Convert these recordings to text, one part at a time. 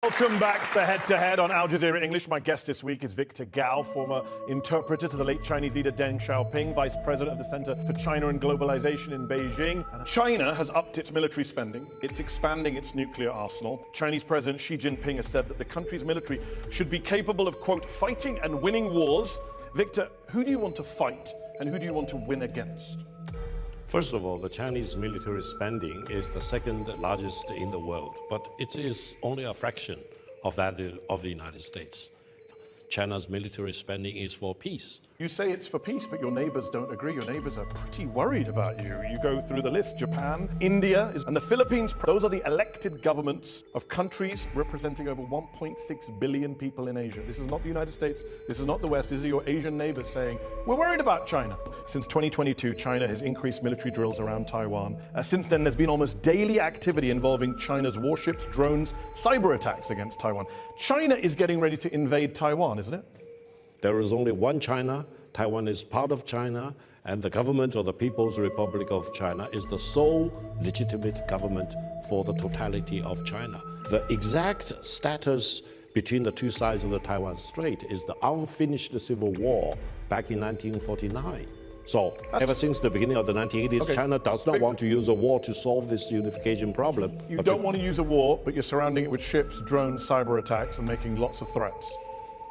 Welcome back to Head on Al Jazeera English. My guest this week is Victor Gao, former interpreter to the late Chinese leader Deng Xiaoping, vice president of the Center for China and Globalization in Beijing. China has upped its military spending. It's expanding its nuclear arsenal. Chinese President Xi Jinping has said that the country's military should be capable of, quote, fighting and winning wars. Victor, who do you want to fight and who do you want to win against? First of all, the Chinese military spending is the second largest in the world, but it is only a fraction of that of the United States. China's military spending is for peace. You say it's for peace, but your neighbors don't agree. Your neighbors are pretty worried about you. You go through the list: Japan, India, and the Philippines. Those are the elected governments of countries representing over 1.6 billion people in Asia. This is not the United States. This is not the West. These are your Asian neighbors saying, we're worried about China. Since 2022, China has increased military drills around Taiwan. Since then, there's been almost daily activity involving China's warships, drones, cyber attacks against Taiwan. China is getting ready to invade Taiwan, isn't it? There is only one China. Taiwan is part of China, and the government of the People's Republic of China is the sole legitimate government for the totality of China. The exact status between the two sides of the Taiwan Strait is the unfinished civil war back in 1949. So ever since the beginning of the 1980s, China does not want to use a war to solve this unification problem. You don't want to use a war, but you're surrounding it with ships, drones, cyber attacks, and making lots of threats.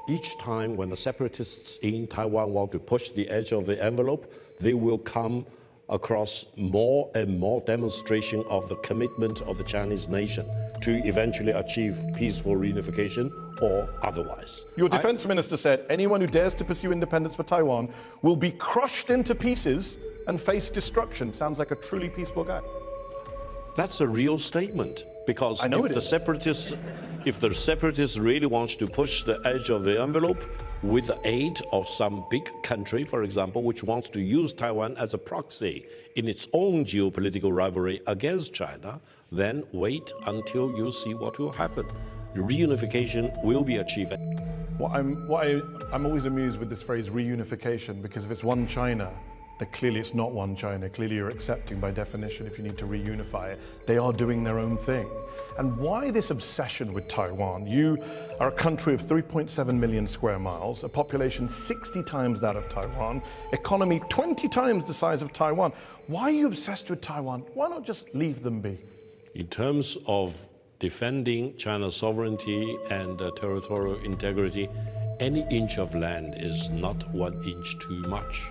Each time when the separatists in Taiwan want to push the edge of the envelope, they will come across more and more demonstration of the commitment of the Chinese nation to eventually achieve peaceful reunification or otherwise. Your defense minister said anyone who dares to pursue independence for Taiwan will be crushed into pieces and face destruction. Sounds like a truly peaceful guy. That's a real statement, because if the separatists really want to push the edge of the envelope with the aid of some big country, for example, which wants to use Taiwan as a proxy in its own geopolitical rivalry against China, then wait until you see what will happen. Reunification will be achieved. I'm always amused with this phrase reunification, because if it's one China, then clearly it's not one China. Clearly you're accepting by definition if you need to reunify it. They are doing their own thing. And why this obsession with Taiwan? You are a country of 3.7 million square miles, a population 60 times that of Taiwan, economy 20 times the size of Taiwan. Why are you obsessed with Taiwan? Why not just leave them be? In terms of defending China's sovereignty and territorial integrity, any inch of land is not 1 inch too much.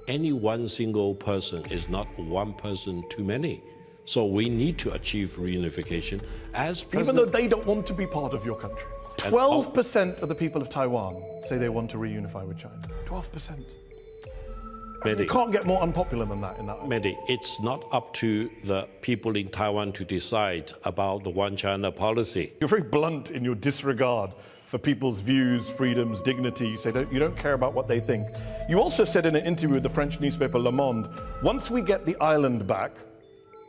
Any one single person is not one person too many. So we need to achieve reunification even though they don't want to be part of your country. 12% of the people of Taiwan say they want to reunify with China. 12%. You can't get more unpopular than that in that. Mehdi, it's not up to the people in Taiwan to decide about the one China policy. You're very blunt in your disregard for people's views, freedoms, dignity. You say you don't care about what they think. You also said in an interview with the French newspaper Le Monde, once we get the island back,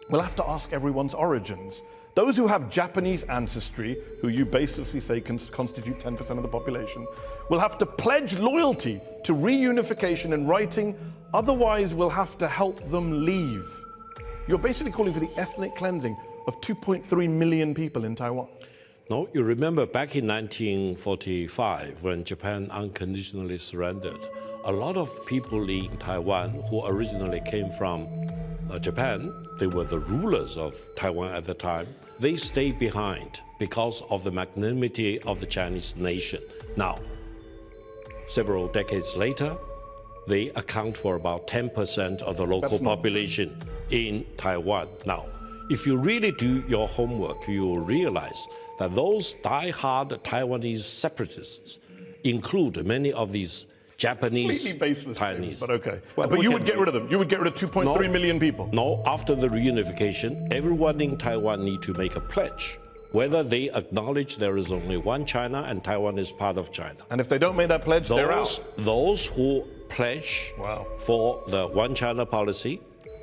we'll have to ask everyone's origins. Those who have Japanese ancestry, who you basically say constitute 10% of the population, will have to pledge loyalty to reunification in writing, otherwise we'll have to help them leave. You're basically calling for the ethnic cleansing of 2.3 million people in Taiwan. No, you remember back in 1945, when Japan unconditionally surrendered, a lot of people in Taiwan who originally came from Japan, they were the rulers of Taiwan at the time, they stayed behind because of the magnanimity of the Chinese nation. Now, several decades later, they account for about 10% of the local population in Taiwan. Now, if you really do your homework, you will realize that those die-hard Taiwanese separatists include many of these Japanese, completely baseless Chinese. But okay. Well, but you would get rid of them. You would get rid of 2.3 million people. No, after the reunification, everyone in Taiwan need to make a pledge whether they acknowledge there is only one China and Taiwan is part of China. And if they don't make that pledge, they're out. Those who pledge for the one China policy,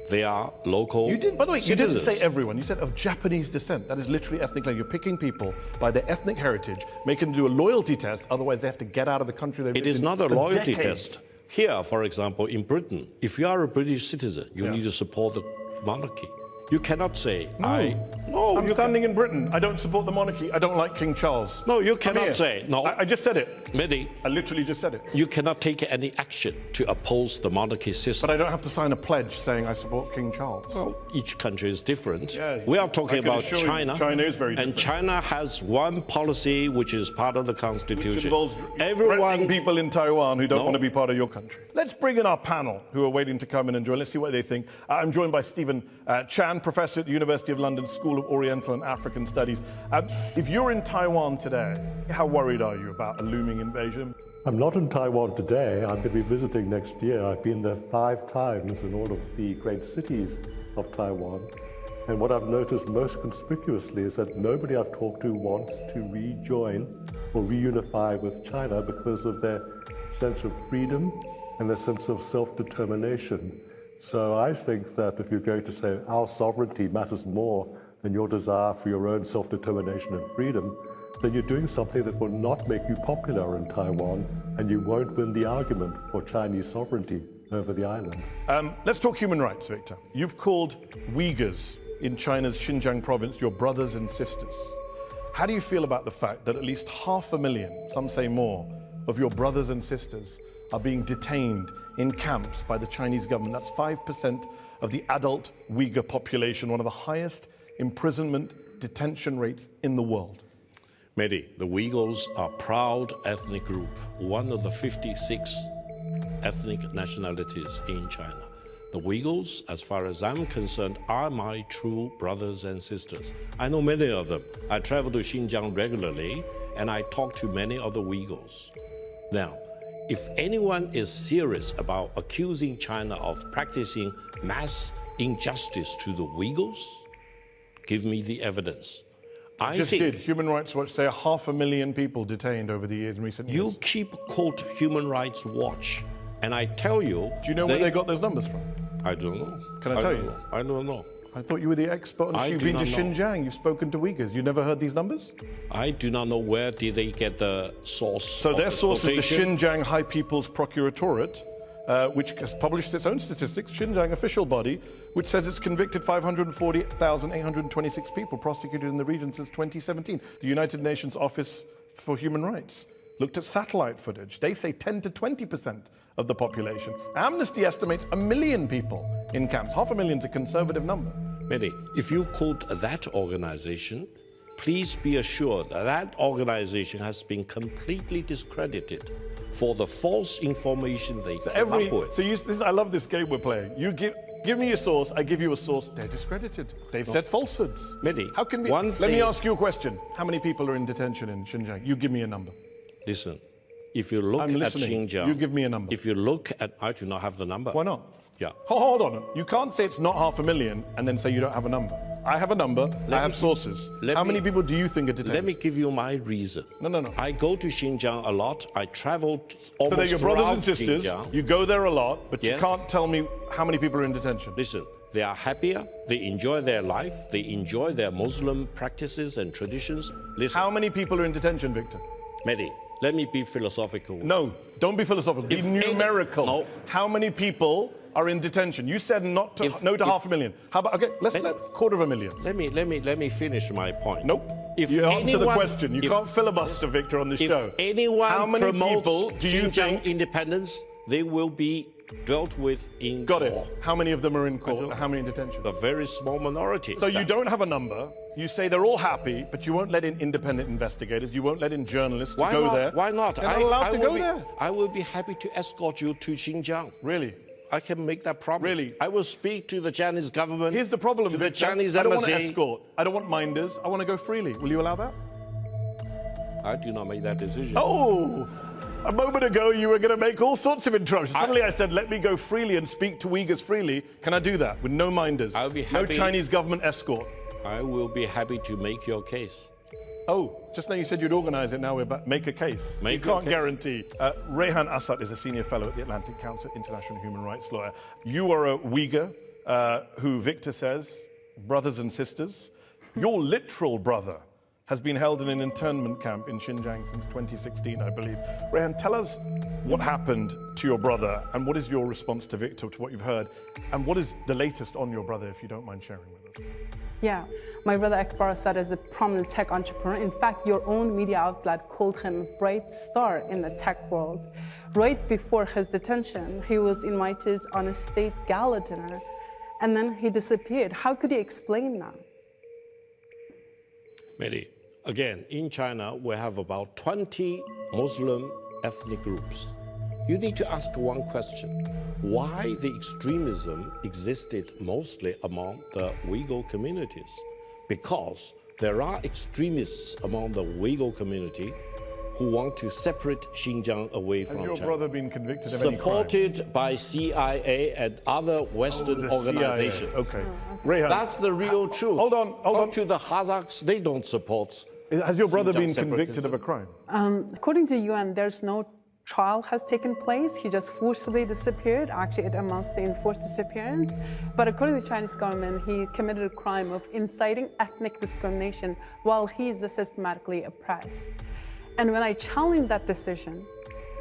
they are local citizens. By the way, you didn't say everyone. You said of Japanese descent. That is literally ethnic. You're picking people by their ethnic heritage, making them do a loyalty test. Otherwise, they have to get out of the country they've lived in. It is not a loyalty test. Here, for example, in Britain, if you are a British citizen, you need to support the monarchy. You cannot say, No, I'm standing in Britain. I don't support the monarchy. I don't like King Charles. No, you cannot say, no. I just said it. Mehdi, I literally just said it. you cannot take any action to oppose the monarchy system. But I don't have to sign a pledge saying I support King Charles. Well, each country is different. Yeah, we are talking I can about assure you, China. China is very different. And China has one policy which is part of the constitution. Which involves threatening people in Taiwan who don't want to be part of your country. Let's bring in our panel who are waiting to come in and join. Let's see what they think. I'm joined by Stephen Chan, professor at the University of London School of Oriental and African Studies. If you're in Taiwan today, how worried are you about a looming invasion? I'm not in Taiwan today. I'm going to be visiting next year. I've been there 5 times in all of the great cities of Taiwan. And what I've noticed most conspicuously is that nobody I've talked to wants to rejoin or reunify with China because of their sense of freedom and their sense of self-determination. So I think that if you're going to say our sovereignty matters more than your desire for your own self-determination and freedom, then you're doing something that will not make you popular in Taiwan, and you won't win the argument for Chinese sovereignty over the island. Let's talk human rights, Victor. You've called Uyghurs in China's Xinjiang province your brothers and sisters. How do you feel about the fact that at least 500,000, some say more, of your brothers and sisters are being detained in camps by the Chinese government? That's 5% of the adult Uyghur population, one of the highest imprisonment detention rates in the world. Mehdi, the Uyghurs are a proud ethnic group, one of the 56 ethnic nationalities in China. The Uyghurs, as far as I'm concerned, are my true brothers and sisters. I know many of them. I travel to Xinjiang regularly, and I talk to many of the Uyghurs. Now, if anyone is serious about accusing China of practicing mass injustice to the Uyghurs, give me the evidence. I just think did. Human Rights Watch say 500,000 people detained over the years in recent years. You keep quote Human Rights Watch, and I tell you... Do you know where they got those numbers from? I don't know. Can I tell you? I don't know. I thought you were the expert on. You've been to Xinjiang. You've spoken to Uyghurs. You never heard these numbers? I do not know where did they get the source. So their source is the Xinjiang High People's Procuratorate, which has published its own statistics, Xinjiang official body, which says it's convicted 540,826 people prosecuted in the region since 2017. The United Nations Office for Human Rights looked at satellite footage. They say 10 to 20% of the population. Amnesty estimates 1 million people in camps. 500,000 is a conservative number. Mehdi, if you quote that organization, please be assured that that organization has been completely discredited for the false information they came up with. I love this game we're playing. You give me a source, I give you a source. They're discredited. They've said falsehoods. Mehdi, how can we? Let me ask you a question. How many people are in detention in Xinjiang? You give me a number. Listen, if you look at Xinjiang, you give me a number. If you look at, I do not have the number. Why not? Yeah. Hold on. You can't say it's not 500,000 and then say you don't have a number. I have a number. I have sources. How many people do you think are detained? Let me give you my reason. No. I go to Xinjiang a lot. I travel almost So they're your brothers and sisters. Xinjiang. You go there a lot, but you can't tell me how many people are in detention. Listen, they are happier. They enjoy their life. They enjoy their Muslim practices and traditions. Listen. How many people are in detention, Victor? Mehdi, let me be philosophical. No, don't be philosophical. Be numerical. No. How many people are in detention? You said no to 500,000. How about let's let 250,000. Let me finish my point. Nope. You answer the question. You can't filibuster, Victor, on the show. If anyone how many promotes people do you think independence, they will be dealt with in court. Got it. How many of them are in court? How many in detention? A very small minority. So you don't have a number. You say they're all happy, but you won't let in independent investigators. You won't let in journalists to go there. Why not? They're not allowed to go there. I will be happy to escort you to Xinjiang. Really? I can make that promise. Really? I will speak to the Chinese government. Here's the problem, to the Victor. Chinese I don't embassy. want to escort. I don't want minders. I want to go freely. Will you allow that? I do not make that decision. Oh! A moment ago, you were going to make all sorts of interruptions. Suddenly I said, let me go freely and speak to Uyghurs freely. Can I do that with no minders? I'll be happy. No Chinese government escort. I will be happy to make your case. Oh, just now you said you'd organize it. Now we're about make a case. You can't guarantee. Rehan Assad is a senior fellow at the Atlantic Council, international human rights lawyer. You are a Uyghur who Victor says, brothers and sisters. Your literal brother has been held in an internment camp in Xinjiang since 2016, I believe. Rehan, tell us what happened to your brother and what is your response to Victor, to what you've heard, and what is the latest on your brother, if you don't mind sharing with us. Yeah, my brother Akbar Assad is a prominent tech entrepreneur. In fact, your own media outlet called him a bright star in the tech world. Right before his detention, he was invited on a state gala dinner, and then he disappeared. How could you explain that? Mehdi, again, in China, we have about 20 Muslim ethnic groups. You need to ask one question. Why the extremism existed mostly among the Uyghur communities? Because there are extremists among the Uyghur community who want to separate Xinjiang away from China. Has your brother been convicted of any crime? Supported by CIA and other Western organizations. CIA. Okay. Rehan, that's the real truth. Hold on. Talk to the Kazakhs, they don't support. Has your brother been Xinjiang convicted separatism. of a crime? According to UN, there's no trial has taken place. He just forcibly disappeared. Actually, it amounts to enforced disappearance. But according to the Chinese government, he committed a crime of inciting ethnic discrimination while he's systematically oppressed. And when I challenged that decision,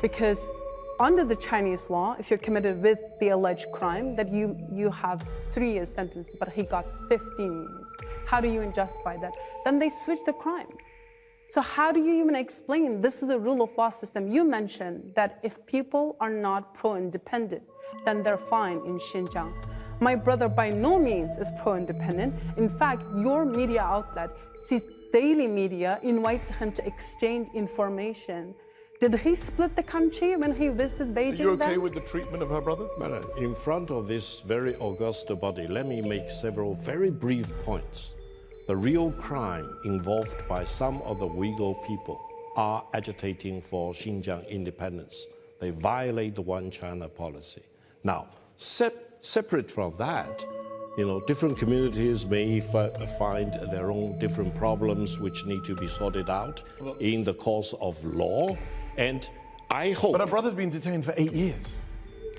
because under the Chinese law, if you're committed with the alleged crime, that you have 3 years sentence, but he got 15 years. How do you justify that? Then they switch the crime. So how do you even explain this is a rule of law system? You mentioned that if people are not pro-independent, then they're fine in Xinjiang. My brother by no means is pro-independent. In fact, your media outlet, daily media, invited him to exchange information. Did he split the country when he visited Beijing? Are you okay with the treatment of her brother? Madam, in front of this very august body, let me make several very brief points. The real crime involved by some of the Uyghur people are agitating for Xinjiang independence. They violate the One China policy. Now, separate from that, different communities may find their own different problems which need to be sorted out in the course of law. And I hope... But our brother's been detained for 8 years.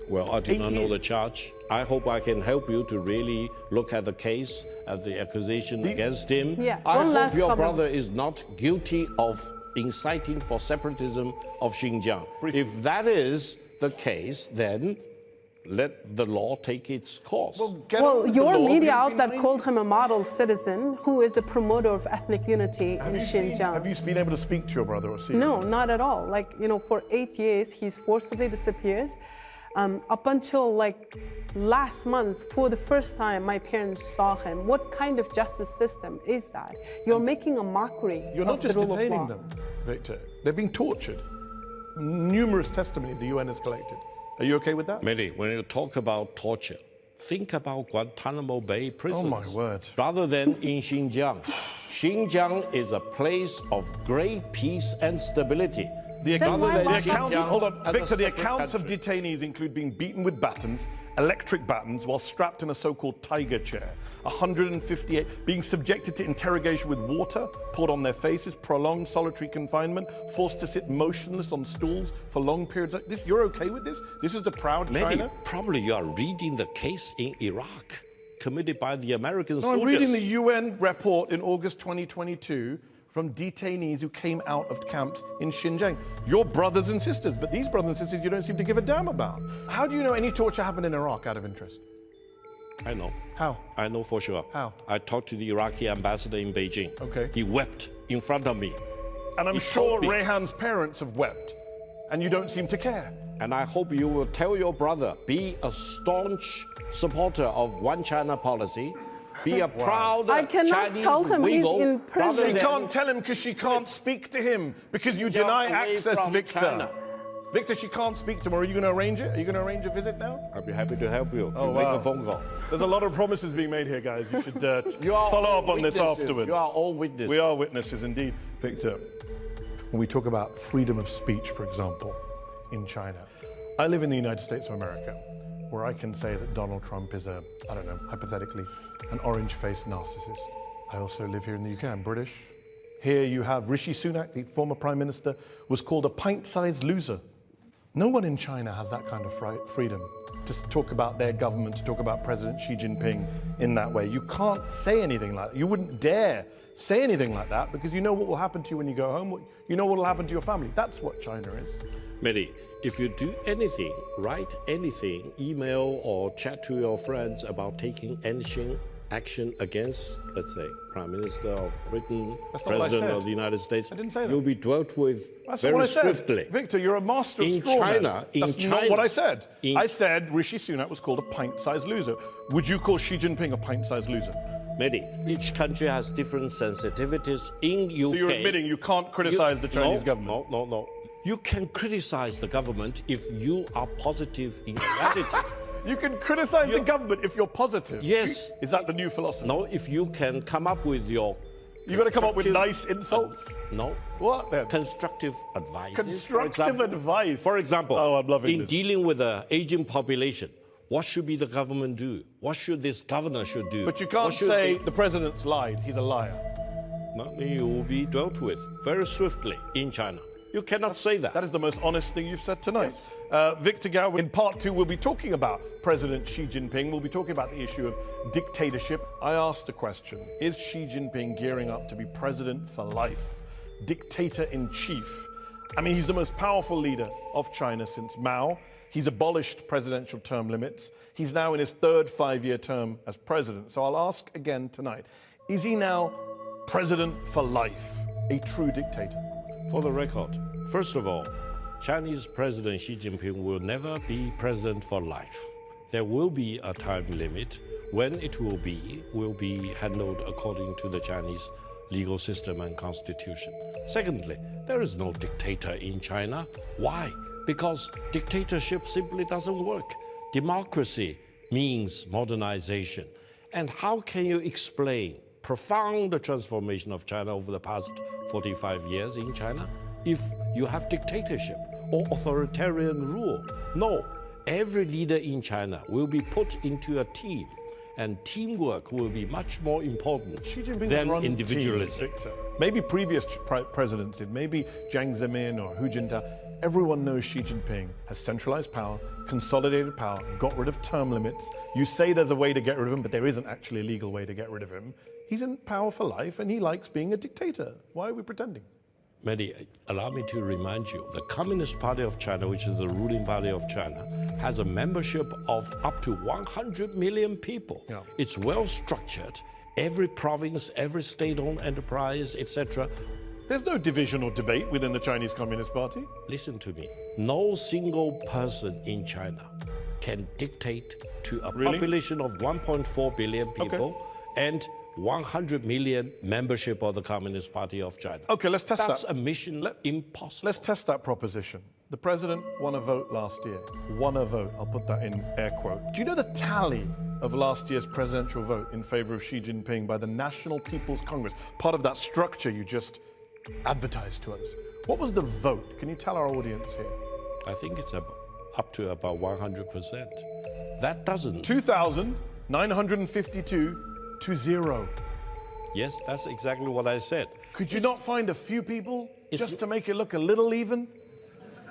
Well, I do not know the charge. I hope I can help you to really look at the case, at the accusation against him. Yeah, I hope your brother is not guilty of inciting for separatism of Xinjiang. If that is the case, then let the law take its course. Well, your media outlet called him a model citizen who is a promoter of ethnic unity in Xinjiang. Have you been able to speak to your brother or see him? No, not at all. For 8 years, he's forcibly disappeared. Up until last month, for the first time, my parents saw him. What kind of justice system is that? You're making a mockery You're not of the just rule of detaining law. them, Victor. They're being tortured. Numerous testimonies the UN has collected. Are you okay with that? Mehdi, when you talk about torture, think about Guantanamo Bay prisons. Oh my word. Rather than in Xinjiang. Xinjiang is a place of great peace and stability. The accounts, hold on, as Victor, a the separate accounts of country. detainees include being beaten with batons, electric batons, while strapped in a so-called tiger chair. 158 being subjected to interrogation with water poured on their faces, prolonged solitary confinement, forced to sit motionless on stools for long periods. This, you're okay with this? This is the proud China? Maybe, probably you are reading the case in Iraq committed by the American No, soldiers. I'm reading the UN report in August 2022 from detainees who came out of camps in Xinjiang. Your brothers and sisters, but these brothers and sisters you don't seem to give a damn about. How do you know any torture happened in Iraq out of interest? I know. How? I know for sure. How? I talked to the Iraqi ambassador in Beijing. Okay. He wept in front of me. And I'm He sure told me. Rehan's parents have wept, and you don't seem to care. And I hope you will tell your brother, be a staunch supporter of One China policy, be a proud I cannot Chinese tell him he's Uyghur, in prison. rather She than can't tell him because she can't speak to him because you deny away access, from Victor. China. Victor, she can't speak to him. Are you going to arrange it? Are you going to arrange a visit now? I'll be happy to help you to Oh, make wow. a phone call. There's a lot of promises being made here, guys. You should You are follow all up on this witnesses. afterwards. You are all witnesses. We are witnesses indeed. Victor, when we talk about freedom of speech, for example, in China, I live in the United States of America, where I can say that Donald Trump is a, I don't know, hypothetically, an orange-faced narcissist. I also live here in the UK. I'm British. Here you have Rishi Sunak, the former Prime Minister, was called a pint-sized loser. No one in China has that kind of freedom to talk about their government, to talk about President Xi Jinping in that way. You can't say anything like that. You wouldn't dare say anything like that because you know what will happen to you when you go home. You know what will happen to your family. That's what China is. Mehdi, if you do anything, write anything, email or chat to your friends about taking anything action against, let's say, Prime Minister of Britain, President of the United States, I didn't say that. You'll be dealt with That's very what I said. swiftly. Victor, you're a master of straw China, men. That's in not China, what I said. I said Rishi Sunak was called a pint-sized loser. Would you call Xi Jinping a pint-sized loser? Mehdi, each country has different sensitivities. In UK, So you're admitting you can't criticize the Chinese government? No. You can criticize the government if you are positive in your attitude. You can criticize the government if you're positive. Yes. Is that the new philosophy? No, if you can come up with your... You've got to come up with nice insults. No. What then? Constructive advice. Constructive advice. For example, oh, I'm loving in this. dealing with the aging population, what should be the government do? What should this governor should do? But you can't say the president's lied. He's a liar. No, you will be dealt with very swiftly in China. You cannot say that. That is the most honest thing you've said tonight. Victor Gao, in part two, we'll be talking about President Xi Jinping. We'll be talking about the issue of dictatorship. I asked the question, is Xi Jinping gearing up to be president for life? Dictator in chief? I mean, he's the most powerful leader of China since Mao. He's abolished presidential term limits. He's now in his third 5-year term as president. So I'll ask again tonight, is he now president for life, a true dictator? For the record, first of all, Chinese President Xi Jinping will never be president for life. There will be a time limit. When it will be handled according to the Chinese legal system and constitution. Secondly, there is no dictator in China. Why? Because dictatorship simply doesn't work. Democracy means modernization. And how can you explain profound transformation of China over the past 45 years in China if you have dictatorship or authoritarian rule? No, every leader in China will be put into a team, and teamwork will be much more important than individualism. Maybe previous presidents did, maybe Jiang Zemin or Hu Jintao. Everyone knows Xi Jinping has centralized power, consolidated power, got rid of term limits. You say there's a way to get rid of him, but there isn't actually a legal way to get rid of him. He's in power for life and he likes being a dictator. Why are we pretending? Mehdi, allow me to remind you, the Communist Party of China, which is the ruling party of China, has a membership of up to 100 million people. Yeah. It's well structured. Every province, every state-owned enterprise, etc. There's no division or debate within the Chinese Communist Party. Listen to me. No single person in China can dictate to a population of 1.4 billion people and 100 million membership of the Communist Party of China. Okay, let's test that. That's a mission impossible. Let's test that proposition. The president won a vote last year. Won a vote. I'll put that in air quote. Do you know the tally of last year's presidential vote in favor of Xi Jinping by the National People's Congress? Part of that structure you just advertised to us. What was the vote? Can you tell our audience here? I think it's up to about 100%. That doesn't... 2,952 to 0. Yes, that's exactly what I said. Could you not find a few people just to make it look a little even?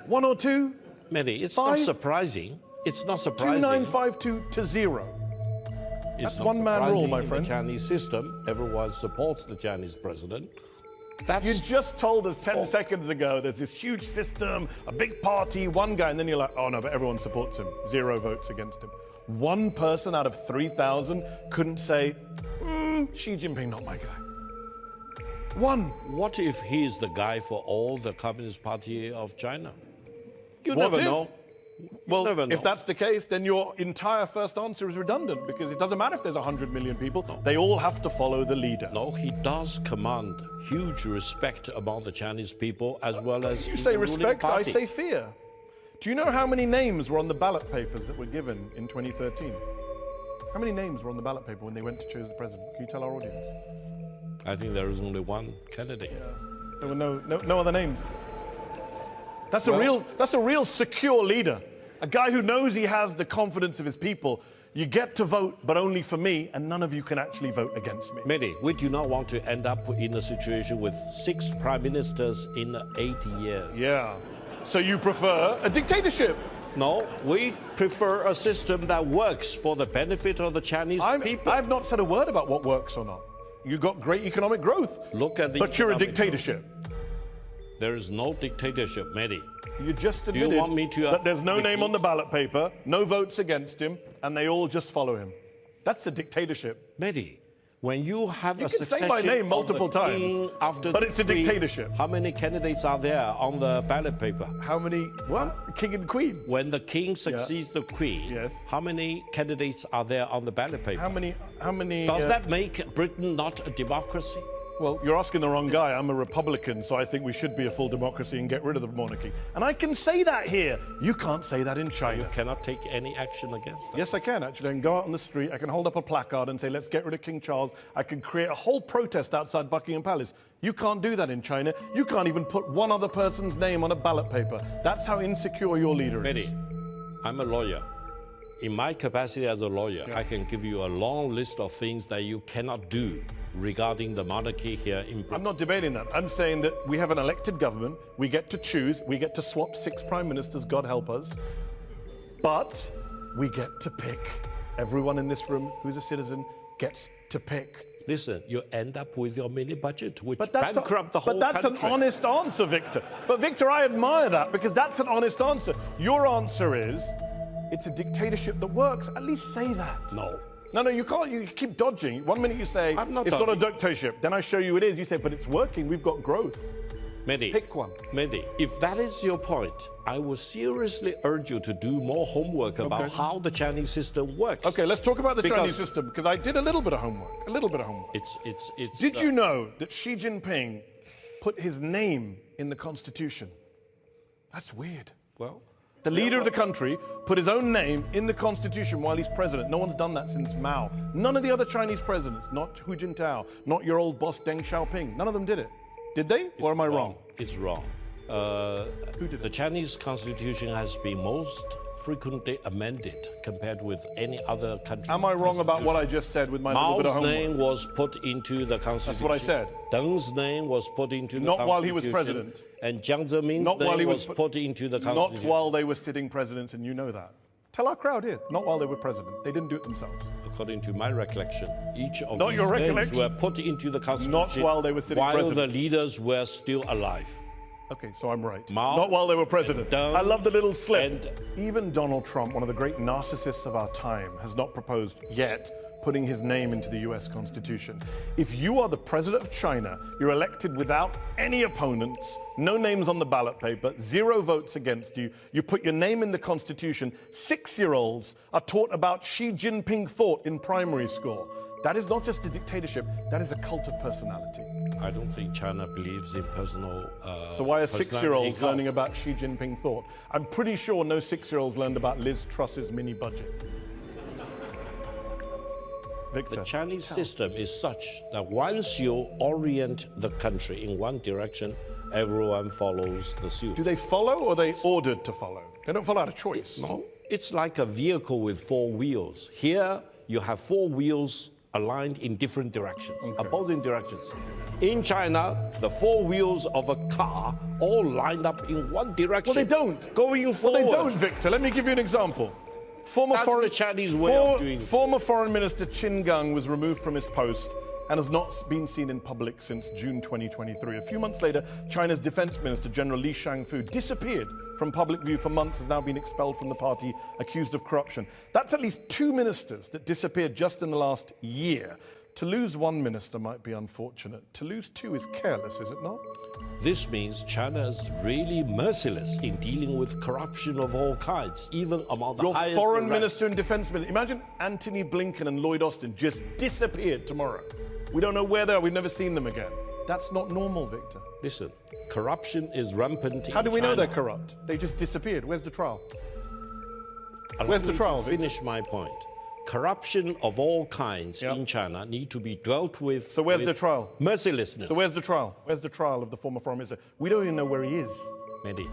One or two? Mehdi, it's not surprising. It's not surprising. 2,952 to 0. It's That's one-man rule, my friend. In the Chinese system, everyone supports the Chinese president. You just told us 10 seconds ago there's this huge system, a big party, one guy, and then you're like, oh no, but everyone supports him. 0 votes against him. One person out of 3,000 couldn't say, Xi Jinping, not my guy. One. What if he's the guy for all the Communist Party of China? You What never if? know. Well, never know. if that's the case, then your entire first answer is redundant because it doesn't matter if there's 100 million people. No. They all have to follow the leader. No, he does command huge respect among the Chinese people as well as You say the ruling respect, I party. say fear. Do you know how many names were on the ballot papers that were given in 2013? How many names were on the ballot paper when they went to choose the president? Can you tell our audience? I think there is only one candidate. Yeah. There were no other names. That's a real secure leader. A guy who knows he has the confidence of his people. You get to vote, but only for me, and none of you can actually vote against me. Mehdi, we do not want to end up in a situation with 6 prime ministers in 80 years. Yeah. So you prefer a dictatorship? No, we prefer a system that works for the benefit of the Chinese people. I've not said a word about what works or not. You got great economic growth. Look at the But you're a economic dictatorship. There is no dictatorship, Mehdi. You just Do you admitted want me to, that there's no name repeat? on the ballot paper, no votes against him, and they all just follow him. That's a dictatorship. Mehdi, when you have You a can say succession my name of multiple the times, king after but the it's a queen, dictatorship. How many candidates are there on the ballot paper? How many? What? King and queen? When the king succeeds the queen, Yes. how many candidates are there on the ballot paper? How many? Does that make Britain not a democracy? Well, you're asking the wrong guy. I'm a Republican, so I think we should be a full democracy and get rid of the monarchy. And I can say that here. You can't say that in China. You cannot take any action against that. Yes, I can, actually. I can go out on the street, I can hold up a placard and say, let's get rid of King Charles. I can create a whole protest outside Buckingham Palace. You can't do that in China. You can't even put one other person's name on a ballot paper. That's how insecure your leader is. Mehdi, I'm a lawyer. In my capacity as a lawyer, I can give you a long list of things that you cannot do regarding the monarchy here in Britain. I'm not debating that. I'm saying that we have an elected government. We get to choose. We get to swap 6 prime ministers, God help us. But we get to pick. Everyone in this room who's a citizen gets to pick. Listen, you end up with your mini budget, which But that's, bankrupt the whole an country. honest answer, Victor. But Victor, I admire that because that's an honest answer. Your answer is, it's a dictatorship that works. At least say that. No. No, you can't. You keep dodging. One minute you say, I'm not it's not a dodging. dictatorship. Then I show you it is. You say, but it's working. We've got growth. Mehdi, Pick one. Mehdi, if that is your point, I will seriously urge you to do more homework about how the Chinese system works. Okay, let's talk about the Because- Chinese system because I did a little bit of homework. A little bit of homework. It's Did you know that Xi Jinping put his name in the constitution? That's weird. well, The leader of the country put his own name in the constitution while he's president. No one's done that since Mao. None of the other Chinese presidents, not Hu Jintao, not your old boss Deng Xiaoping, none of them did it. Did they? Or am I wrong? It's wrong. Who did The it? Chinese constitution has been most frequently amended compared with any other country. Am I wrong about what I just said with my little bit of Mao's homework? name was put into the constitution. That's what I said. Deng's name was put into the Not constitution. while he was president. And Jiang Zemin's Not while name he was was put into the Not constitution. while they were sitting presidents, and you know that. Tell our crowd here. Not while they were president. They didn't do it themselves. According to my recollection, each of Not these your names recollection. were put into the constitution Not while they were sitting while presidents. the leaders were still alive. Okay, so I'm right. Mao Not while they were president. Deng I love the little slip. and- Even Donald Trump, one of the great narcissists of our time, has not proposed yet putting his name into the US Constitution. If you are the president of China, you're elected without any opponents, no names on the ballot paper, 0 votes against you, you put your name in the Constitution, 6-year-olds are taught about Xi Jinping thought in primary school. That is not just a dictatorship, that is a cult of personality. I don't think China believes in personal. So why are personality 6-year-olds cult. learning about Xi Jinping thought? I'm pretty sure no 6-year-olds learned about Liz Truss's mini budget. Victor. The Chinese system is such that once you orient the country in one direction, everyone follows the suit. Do they follow or are they ordered to follow? They don't follow out of choice. No, it's like a vehicle with 4 wheels. Here, you have 4 wheels aligned in different directions, opposing directions. In China, the 4 wheels of a car all lined up in one direction. Well, they don't. Going Well, forward. they don't, Victor. Let me give you an example. That's the Chinese way of doing it. Former Foreign Minister Qin Gang was removed from his post and has not been seen in public since June 2023. A few months later, China's Defense Minister, General Li Shangfu, disappeared from public view for months, has now been expelled from the party, accused of corruption. That's at least 2 ministers that disappeared just in the last year. To lose 1 minister might be unfortunate. To lose 2 is careless, is it not? This means China is really merciless in dealing with corruption of all kinds, even among the Your highest foreign ranks. minister and defense minister. Imagine Antony Blinken and Lloyd Austin just disappeared tomorrow. We don't know where they are. We've never seen them again. That's not normal, Victor. Listen, corruption is rampant in How do we know China. they're corrupt? They just disappeared. Where's the trial? Allow Where's the me trial, to Victor? finish my point. Corruption of all kinds Yep. in China need to be dealt with. So where's with the trial? Mercilessness. So where's the trial? Where's the trial of the former foreign minister? We don't even know where he is. Mehdi,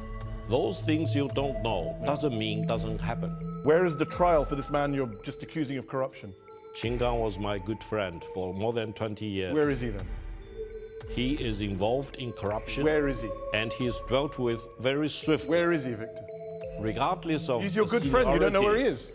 those things you don't know doesn't mean doesn't happen. Where is the trial for this man you're just accusing of corruption? Xinjiang was my good friend for more than 20 years. Where is he then? He is involved in corruption. Where is he? And he is dealt with very swiftly. Where is he, Victor? Regardless of He's your the good friend. You don't know where he seniority. is.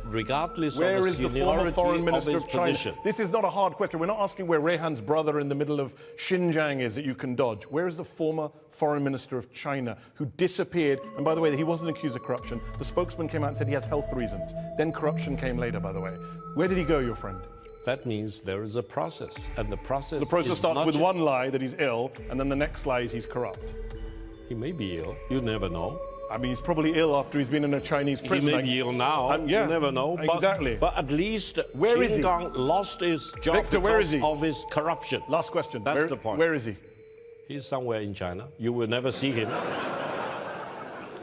regardless Where of the is the former seniority foreign minister of of his China? position. This is not a hard question. We're not asking where Rehan's brother in the middle of Xinjiang is that you can dodge. Where is the former foreign minister of China who disappeared? And by the way, he wasn't accused of corruption. The spokesman came out and said he has health reasons. Then corruption came later, by the way. Where did he go, your friend? That means there is a process, and the process starts with one lie that he's ill, and then the next lie is he's corrupt. He may be ill. You never know. I mean, he's probably ill after he's been in a Chinese prison. He may be ill now. Yeah, you never know. Exactly. But at least where is he? Xinjiang lost his job Victor, where is he? of his corruption. Last question. That's the point. Where is he? He's somewhere in China. You will never see him.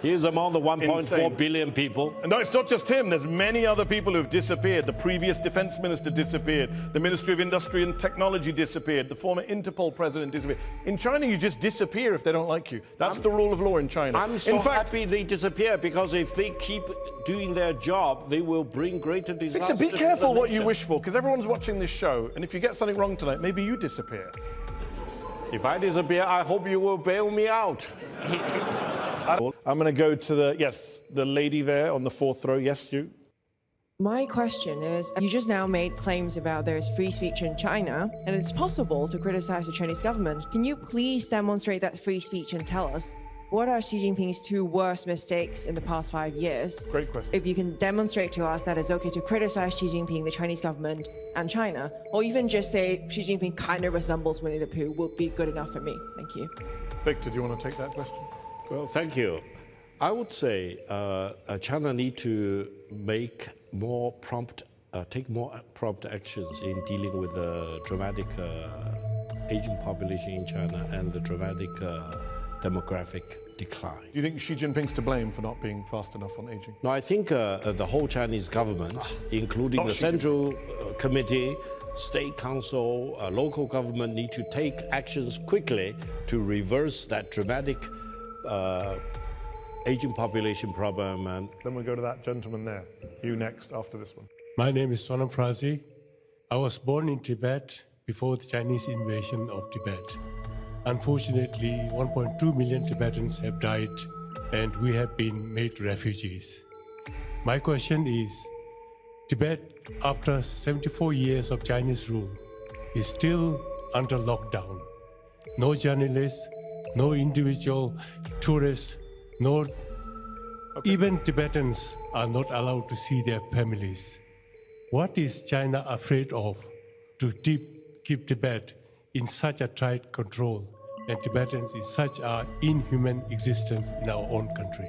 He is among the 1.4 billion people. And no, it's not just him. There's many other people who've disappeared. The previous defense minister disappeared. The Ministry of Industry and Technology disappeared. The former Interpol president disappeared. In China, you just disappear if they don't like you. That's the rule of law in China. I'm so happy they disappear, because if they keep doing their job, they will bring greater disasters. Victor, be careful what you wish for, because everyone's watching this show, and if you get something wrong tonight, maybe you disappear. If I disappear, I hope you will bail me out. I'm going to go to the lady there on the fourth row. Yes, you. My question is, you just now made claims about there's free speech in China, and it's possible to criticize the Chinese government. Can you please demonstrate that free speech and tell us what are Xi Jinping's two worst mistakes in the past 5 years? Great question. If you can demonstrate to us that it's okay to criticize Xi Jinping, the Chinese government, and China, or even just say Xi Jinping kind of resembles Winnie the Pooh, would be good enough for me. Thank you. Victor, do you want to take that question? Well, thank you. I would say China need to make more prompt, take more prompt actions in dealing with the dramatic aging population in China and the dramatic demographic decline. Do you think Xi Jinping's to blame for not being fast enough on aging? No, I think the whole Chinese government, including the Central Committee, State Council, local government, need to take actions quickly to reverse that dramatic aging population problem. And then we'll go to that gentleman there. You next after this one. My name is Sonam Frazi. I was born in Tibet before the Chinese invasion of Tibet. Unfortunately, 1.2 million Tibetans have died, and we have been made refugees. My question is, Tibet, after 74 years of Chinese rule, is still under lockdown. No journalists, no individual tourists, even Tibetans are not allowed to see their families. What is China afraid of to keep Tibet in such a tight control and Tibetans in such an inhuman existence in our own country?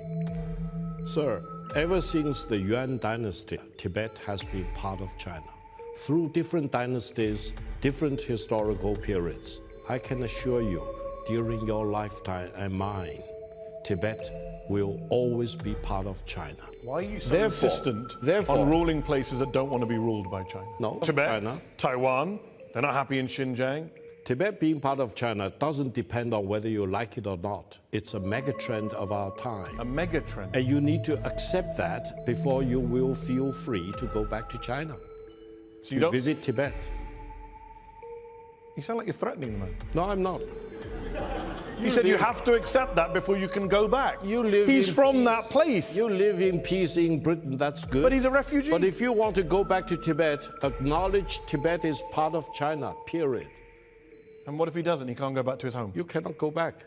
Sir, ever since the Yuan dynasty, Tibet has been part of China. Through different dynasties, different historical periods, I can assure you, during your lifetime and mine, Tibet will always be part of China. Why are you so insistent on ruling places that don't want to be ruled by China? No, Tibet, China. Taiwan, they're not happy in Xinjiang. Tibet being part of China doesn't depend on whether you like it or not. It's a megatrend of our time. A megatrend? And you need to accept that before you will feel free to go back to China, so you don't visit Tibet. You sound like you're threatening the man. No, I'm not. You said you have to accept that before you can go back. He's from that place. You live in peace in Britain, that's good. But he's a refugee. But if you want to go back to Tibet, acknowledge Tibet is part of China, period. And what if he doesn't? He can't go back to his home? You cannot go back.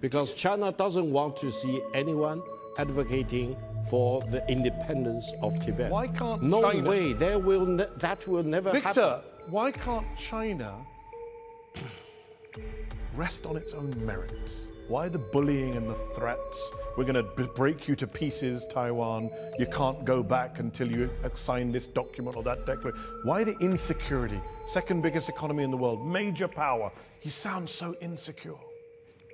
Because China doesn't want to see anyone advocating for the independence of Tibet. Why can't No China... way, that will never happen. Victor, why can't China rest on its own merits? Why the bullying and the threats? We're going to break you to pieces, Taiwan. You can't go back until you sign this document or that declaration. Why the insecurity? Second biggest economy in the world, major power. You sound so insecure.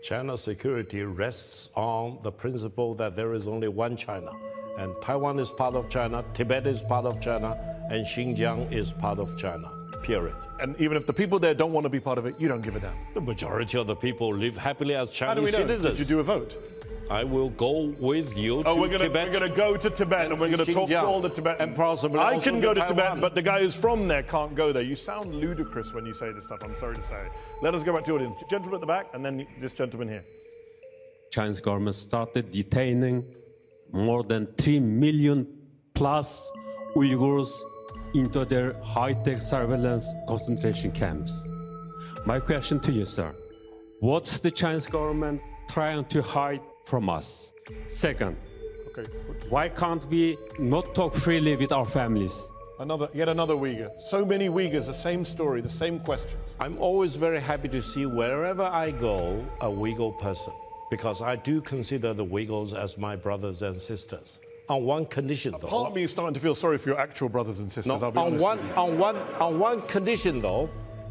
China's security rests on the principle that there is only one China. And Taiwan is part of China, Tibet is part of China, and Xinjiang is part of China, period. And even if the people there don't want to be part of it, you don't give a damn. The majority of the people live happily as Chinese How do we know? citizens. Did you do a vote? I will go with you to Tibet. We're going to go to Tibet and we're going to talk to all the Tibetans. And possibly I also can go to Taiwan. Tibet, but the guy who's from there can't go there. You sound ludicrous when you say this stuff, I'm sorry to say. Let us go back to the audience. Gentleman at the back, and then this gentleman here. Chinese government started detaining more than 3 million plus Uyghurs into their high-tech surveillance concentration camps. My question to you, sir, what's the Chinese government trying to hide from us? Second, why can't we not talk freely with our families? Yet another Uyghur. So many Uyghurs, the same story, the same questions. I'm always very happy to see wherever I go a Uyghur person, because I do consider the Uyghurs as my brothers and sisters. On one condition, though. Part of me is starting to feel sorry for your actual brothers and sisters. No, I'll be honest with you. on one condition, though,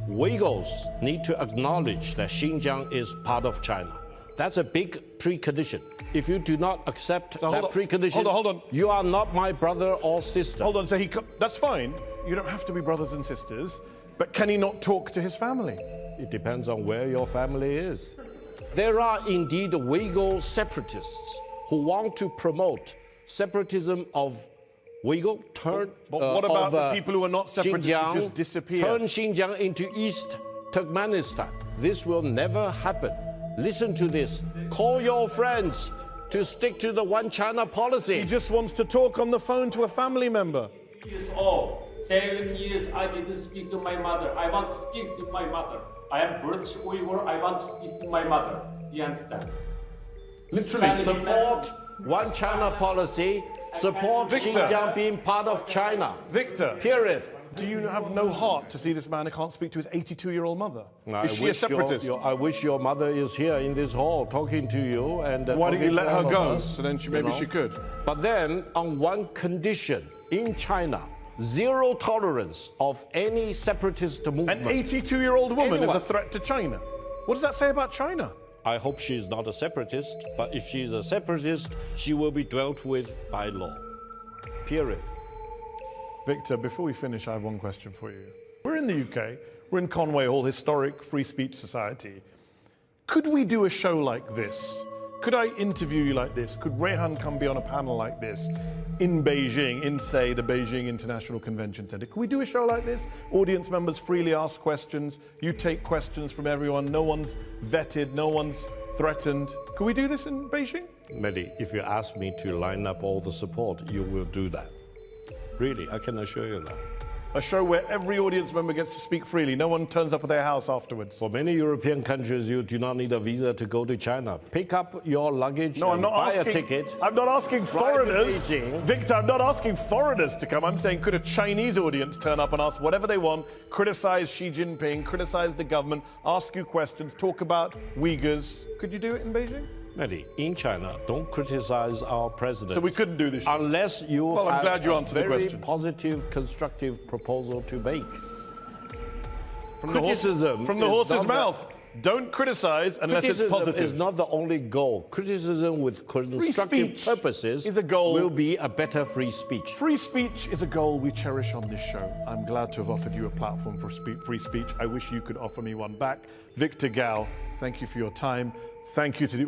Uyghurs need to acknowledge that Xinjiang is part of China. That's a big precondition. If you do not accept that precondition, hold on. You are not my brother or sister. Hold on, so that's fine. You don't have to be brothers and sisters, but can he not talk to his family? It depends on where your family is. There are indeed Uyghur separatists who want to promote separatism of Uyghur, But what about the people who are not separatists who just disappear? Turn Xinjiang into East Turkmenistan. This will never happen. Listen to this. Call your friends to stick to the one China policy. He just wants to talk on the phone to a family member. Years old, 7 years I didn't speak to my mother. I want to speak to my mother. I am British Uyghur. I want to speak to my mother. You understand? Literally, support one China policy. Support Xinjiang being part of China. Victor. Period. Do you have no heart to see this man who can't speak to his 82-year-old mother? Is she a separatist? I wish your mother is here in this hall talking to you. And why don't you let her go? Us, so then maybe she could. But then, on one condition, in China, zero tolerance of any separatist movement. An 82-year-old woman is a threat to China. What does that say about China? I hope she's not a separatist, but if she's a separatist, she will be dealt with by law. Period. Victor, before we finish, I have one question for you. We're in the UK. We're in Conway Hall, historic free speech society. Could we do a show like this? Could I interview you like this? Could Rehan come be on a panel like this in Beijing, in, say, the Beijing International Convention Center? Could we do a show like this? Audience members freely ask questions. You take questions from everyone. No one's vetted. No one's threatened. Could we do this in Beijing? Mehdi, if you ask me to line up all the support, you will do that. Really, I can assure you that. A show where every audience member gets to speak freely. No one turns up at their house afterwards. For many European countries, you do not need a visa to go to China. Pick up your luggage and buy a ticket. I'm not asking foreigners. Victor, I'm not asking foreigners to come. I'm saying could a Chinese audience turn up and ask whatever they want, criticize Xi Jinping, criticize the government, ask you questions, talk about Uyghurs. Could you do it in Beijing? Mehdi, in China, don't criticize our president. So we couldn't do this. Unless you have I'm glad you answered the question. A very positive, constructive proposal to make. From the horse's mouth. Don't criticize unless it's positive. Criticism is not the only goal. Criticism with constructive purposes is a goal. Will be a better free speech. Free speech is a goal we cherish on this show. I'm glad to have offered you a platform for free speech. I wish you could offer me one back. Victor Gao, thank you for your time. Thank you to the